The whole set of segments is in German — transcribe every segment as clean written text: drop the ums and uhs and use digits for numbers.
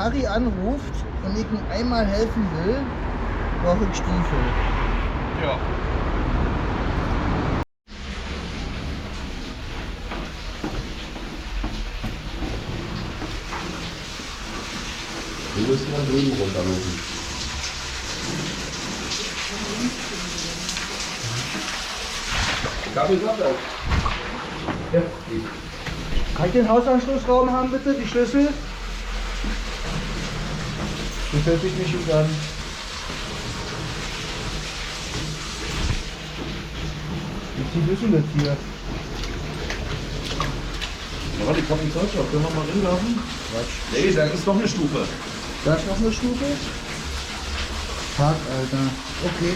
Harry anruft und ich ihm einmal helfen will, brauche ich Stiefel. Ja. Du musst mal drüben runterlaufen. Kabel klappt auch. Ja. Kann ich den Hausanschlussraum haben bitte, die Schlüssel? Das hört sich nicht gut an. Wie tief ist denn das hier? Ja, warte, ich hab einen Zollstock. Können wir mal rinlaufen? Quatsch. Nee, da ist noch eine Stufe. Da ist noch eine Stufe? Fuck, Alter. Okay.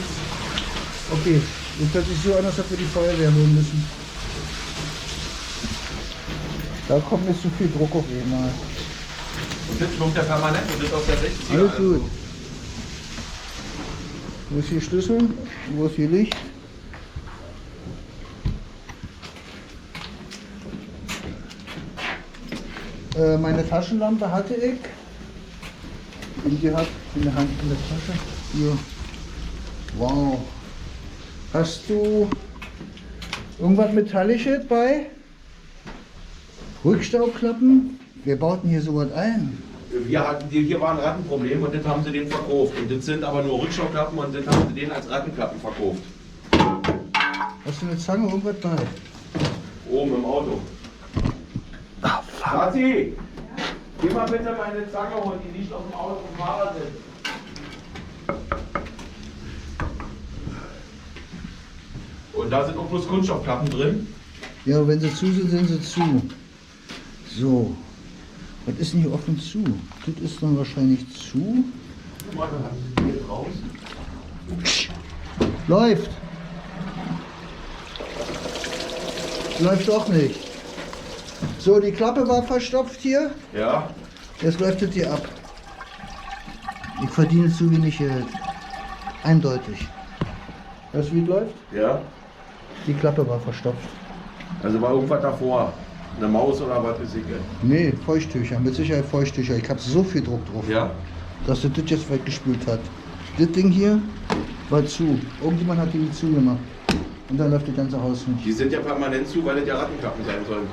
Okay. Das hört sich so an, als ob wir die Feuerwehr holen müssen. Da kommt mir zu viel Druck auf einmal. Und jetzt schwimmt der permanent und ist aus der 60er. Alles gut. Wo ist hier Schlüssel? Wo ist hier Licht? Meine Taschenlampe hatte ich. In die hat in der Hand in der Tasche. Hier. Wow. Hast du irgendwas Metallisches bei? Rückstauklappen? Wer baut denn hier sowas ein? Hier war ein Rattenproblem und das haben sie den verkauft. Und das sind aber nur Rückschauklappen und das haben sie den als Rattenklappen verkauft. Hast du eine Zange irgendwas bei? Oben im Auto. Ah, fuck. Vati, geh mal bitte meine Zange holen, die liegt auf dem Auto vom Fahrersitz. Und da sind auch bloß Kunststoffklappen drin. Ja, wenn sie zu sind, sind sie zu. So. Was ist denn hier offen zu? Das ist dann wahrscheinlich zu. Guck mal, da geht raus. Läuft. Läuft doch nicht. So, die Klappe war verstopft hier. Ja. Jetzt läuft es hier ab. Ich verdiene zu wenig Geld. Eindeutig. Weißt du, wie es läuft? Ja. Die Klappe war verstopft. Also war irgendwas davor. Eine Maus oder was ist egal. Nee, Feuchttücher. Mit Sicherheit Feuchttücher. Ich habe so viel Druck drauf, Ja. dass das jetzt weggespült hat. Das Ding hier war zu. Irgendjemand hat die zugemacht. Und dann läuft das ganze Haus nicht. Die sind ja permanent zu, weil das ja Rattenklappen sein sollen.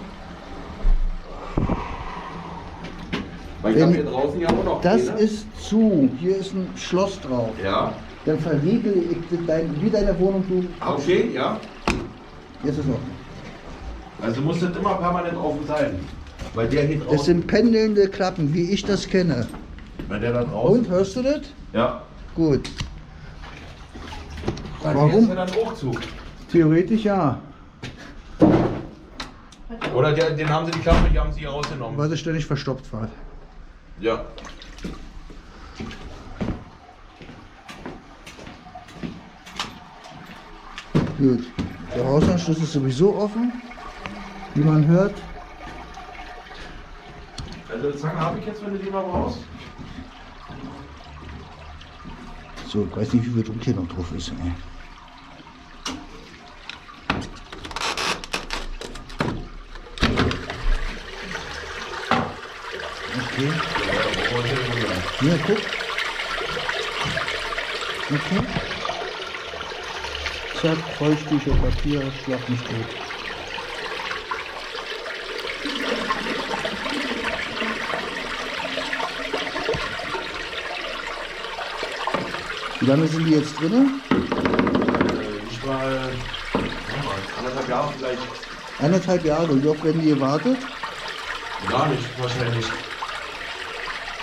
Weil ich habe hier draußen ja auch noch Das eine. ist zu. Hier ist ein Schloss drauf. Ja. Dann verriegel ich das wie deine Wohnung, du. Ah, okay, ja. Jetzt ist offen. Also muss das immer permanent offen sein. Weil der hier Das draußen. sind pendelnde Klappen, wie ich das kenne. Weil der da draußen. Und, hörst du das? Ja. Gut. Dann Warum? hier ist ja dann auch zu. Theoretisch ja. Oder den haben sie die Klappe, die haben sie hier rausgenommen. Weil sie ständig verstopft war. Ja. Gut. Der Hausanschluss ist sowieso offen, wie man hört. Also Zange habe ich jetzt, wenn du die mal brauchst. So, ich weiß nicht, wie viel Druck hier noch drauf ist. Ey. Okay. Ja, guck. Okay. Zack, Feuchttücher, Papier, schlag mich tot. Wie lange sind die jetzt drin? Ich war 1,5 Jahre vielleicht. 1,5 Jahre. Und wie oft werden die gewartet? Gar nicht, wahrscheinlich.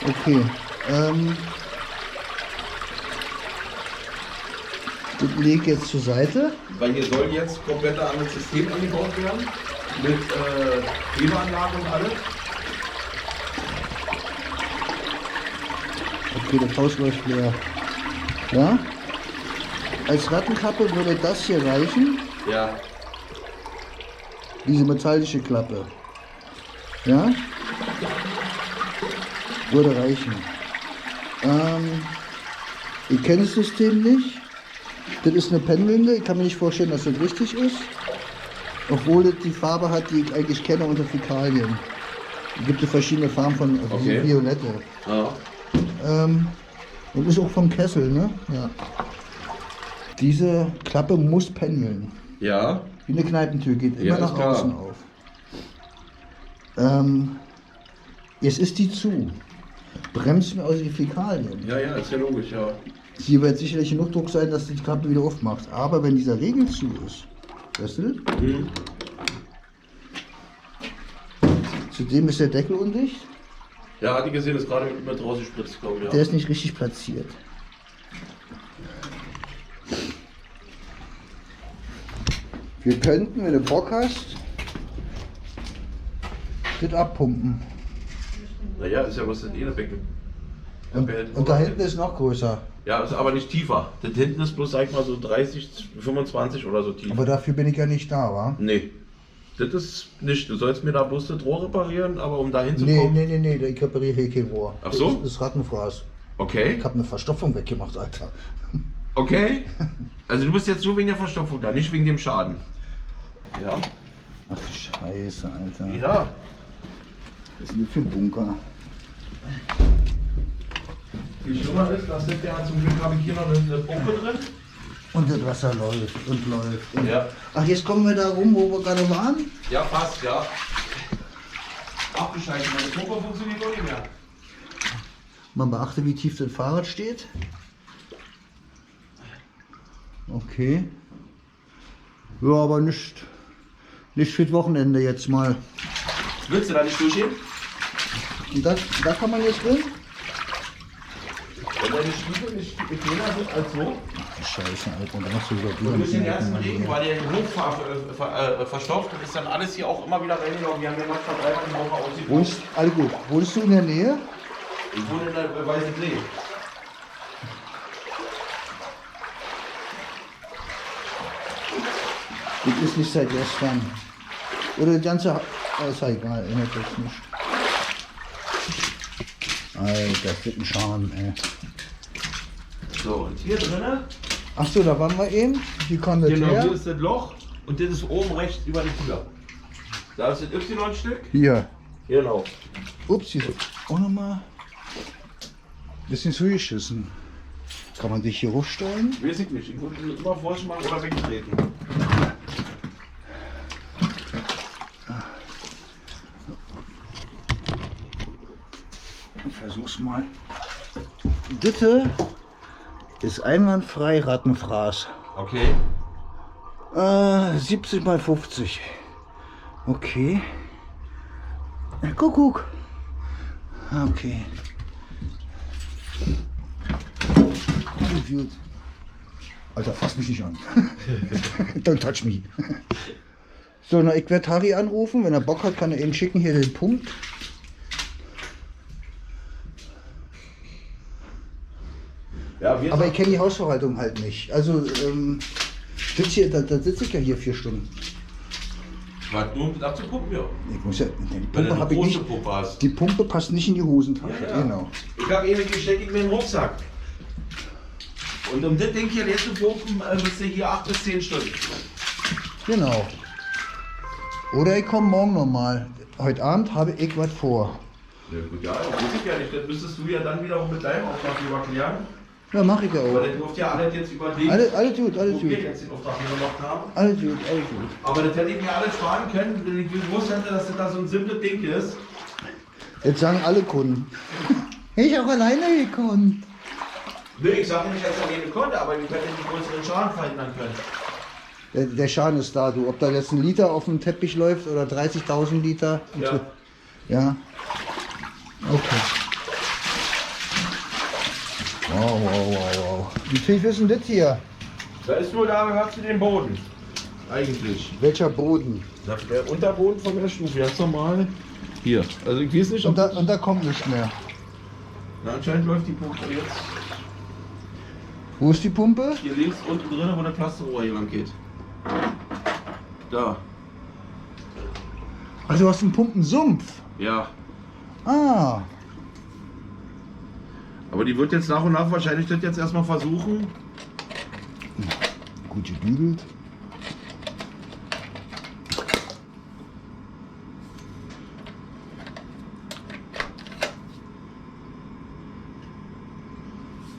Okay. Das lege ich jetzt zur Seite. Weil hier soll jetzt komplett ein anderes System angebaut werden. Mit Hebeanlage und alles. Okay, das Haus läuft leer. Ja? Als Rattenklappe würde das hier reichen. Ja. Diese metallische Klappe. Ja? Würde reichen. Ich kenne das System nicht. Das ist eine pendelnde. Ich kann mir nicht vorstellen, dass das richtig ist. Obwohl das die Farbe hat, die ich eigentlich kenne unter Fäkalien. Es gibt ja verschiedene Farben von also Okay. die Violette. Ja. Und ist auch vom Kessel, ne? Ja. Diese Klappe muss pendeln. Ja. Wie eine Kneipentür, geht Ja, immer nach ist klar. außen auf. Jetzt ist die zu. Bremst mir aus die Fäkalien. Ja, ist ja logisch, ja. Hier wird sicherlich genug Druck sein, dass du die Klappe wieder aufmachst. Aber wenn dieser Riegel zu ist, weißt du das? Mhm. Zudem ist der Deckel undicht. Ja, hat die gesehen, ist gerade mit rausgespritzt gekommen, ja. Der ist nicht richtig platziert. Wir könnten, wenn du Bock hast, das abpumpen. Naja, ist ja was das Becken. Und da hinten ist noch größer. Ja, ist aber nicht tiefer. Das hinten ist bloß, sag ich mal, so 30, 25 oder so tief. Aber dafür bin ich ja nicht da, wa? Nee. Das ist nicht. Du sollst mir da bloß das Rohr reparieren, aber um da Nee, hinzukommen. nee, ich repariere hier kein Rohr. Ach so? Das ist Rattenfraß. Okay. Ich habe eine Verstopfung weggemacht, Alter. Okay. Also du bist jetzt nur wegen der Verstopfung da, nicht wegen dem Schaden. Ja. Ach du Scheiße, Alter. Ja. Was ist denn das für ein Bunker? Wie schlimmer ist, das sind ja zum Glück habe ich hier noch eine Pumpe drin. Und das Wasser läuft und läuft. Und Ja. Ach, jetzt kommen wir da rum, wo wir gerade waren? Ja, passt, ja. Ach du Scheiße, meine Pumpe funktioniert doch nicht mehr. Man beachte, wie tief das Fahrrad steht. Okay. Ja, aber nicht für das Wochenende jetzt mal. Willst du da nicht durchgehen? Und da kann man jetzt drin? Wenn deine Stiefel nicht bequemer sind als so. Ach, Scheiße, Alter, da machst du wieder Und durch den ganzen Regen, weil der Hof verstopft ist dann alles hier auch immer wieder reingelaufen. Wir haben ja manchmal dreimal die Woche ausgebaut. Wohnst, alles gut. Wohnst du in der Nähe? Ich wohne in der Weißen See. Das ist nicht seit gestern. Oder das ganze. Ist ja egal, erinnert euch nicht. Alter, das wird ein Charme, ey. So, und hier drinnen, Achso, da waren wir eben. Wie kommt das genau, her? hier ist das Loch und das ist oben rechts über die Tür. Da ist das Y-Stück. Hier. Genau. Ups, hier ist auch nochmal. Bisschen zugeschissen. Kann man sich hier hochstellen? Weiß ich nicht. Ich würde immer vorsichtig machen oder wegtreten. Ich versuch's mal. Ditte ist einwandfrei Rattenfraß. Okay. 70 mal 50. Okay. Kuckuck. Okay. Gut. Alter, fass mich nicht an. Don't touch me. So, na, ich werde Harry anrufen. Wenn er Bock hat, kann er ihn schicken, hier den Punkt. Ja, wir Aber ich kenne die Hausverwaltung halt nicht. Also, da sitze ich ja hier 4 Stunden. was nur um das abzupumpen, ja. Ich muss ja, die Wenn du Pumpe eine habe ich große nicht. Pumpe hast. Die Pumpe passt nicht in die Hosentasche. Ja, ja. Genau. Ich habe eben gesteckt in den Rucksack. Und um das Ding hier jetzt zu pumpen, bist du hier 8 bis 10 Stunden. Genau. Oder ich komme morgen nochmal. Heute Abend habe ich was vor. Ja, gut, ja, das weiß ich ja nicht. Das müsstest du ja dann wiederum mit deinem Auftraggeber klären. Ja, mache ich ja Aber auch. der durfte ja alles jetzt überlegen, Alles gut, alles wo gut. wir jetzt den Auftrag hier gemacht haben. Alles gut, alles gut. Aber das hätte ich mir alles sparen können, wenn ich gewusst hätte, dass das da so ein simples Ding ist. Jetzt sagen alle Kunden. Ich auch alleine gekonnt. Nee, ich sage nicht, dass er nehmen konnte, aber wir hätten den größeren Schaden verhindern können. Der Schaden ist da, du. Ob da jetzt 1 Liter auf dem Teppich läuft oder 30.000 Liter. Ja. Ja. Okay. Wow. Wie tief ist denn das hier? Da ist nur da, gehört zu dem Boden. Eigentlich. Welcher Boden? Der Unterboden von der Stufe, ganz normal. Hier. Also ich weiß nicht, Und da kommt nichts mehr. Na, anscheinend läuft die Pumpe jetzt Wo ist die Pumpe? hier links unten drin, wo der Plastikrohr hier lang geht. Da. Also du hast einen Pumpensumpf. Ja. Ah. Aber die wird jetzt nach und nach wahrscheinlich das jetzt erstmal versuchen. Gut gebügelt.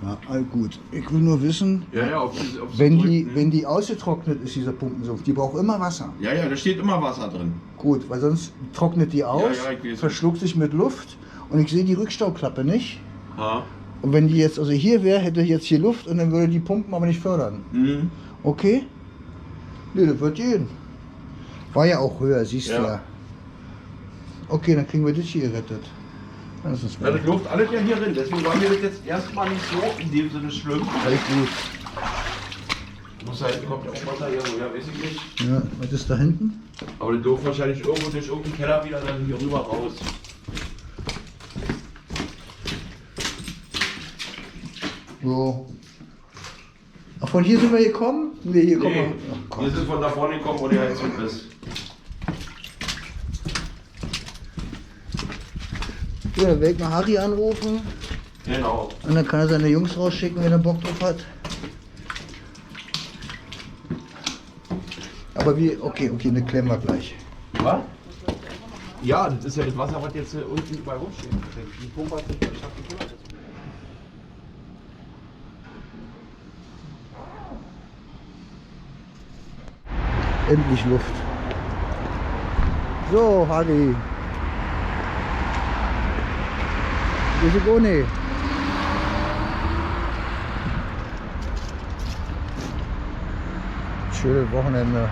Ja, all gut. Ich will nur wissen, Ja, ob sie wenn die ausgetrocknet ist, dieser Pumpensumpf, die braucht immer Wasser. Ja, da steht immer Wasser drin. Gut, weil sonst trocknet die aus, Ja, ich weiß. verschluckt sich mit Luft und ich sehe die Rückstauklappe nicht. Ha. Und wenn die jetzt also hier wäre, hätte jetzt hier Luft und dann würde die Pumpen aber nicht fördern. Mhm. Okay? Ne, das wird gehen. War ja auch höher, siehst du Ja. ja. Okay, dann kriegen wir das hier gerettet. Dann ist es Ja, das läuft alles ja hier drin. Deswegen war mir das jetzt erstmal nicht so in dem Sinne schlimm. alles gut. Muss halt, kommt ja auch Wasser irgendwo, ja, weiß ich nicht. Ja, was ist da hinten? Aber das läuft wahrscheinlich irgendwo durch irgendeinen Keller wieder dann hier rüber raus. So. Ach, von hier sind wir gekommen? Ne, hier kommen wir. Nee, Ach, wir Gott. sind von da vorne gekommen, wo die Heizung ist. Ja, dann werde ich mal Harry anrufen Genau. und dann kann er seine Jungs rausschicken, wenn er Bock drauf hat. Aber wie, okay, das klären wir gleich. Was? Ja, das ist ja das Wasser, was jetzt unten überall rumsteht. Die Pumpe hat sich geschafft, die Pumpe. Endlich Luft. So, Harry. Wie ist es ohne? Schönes Wochenende.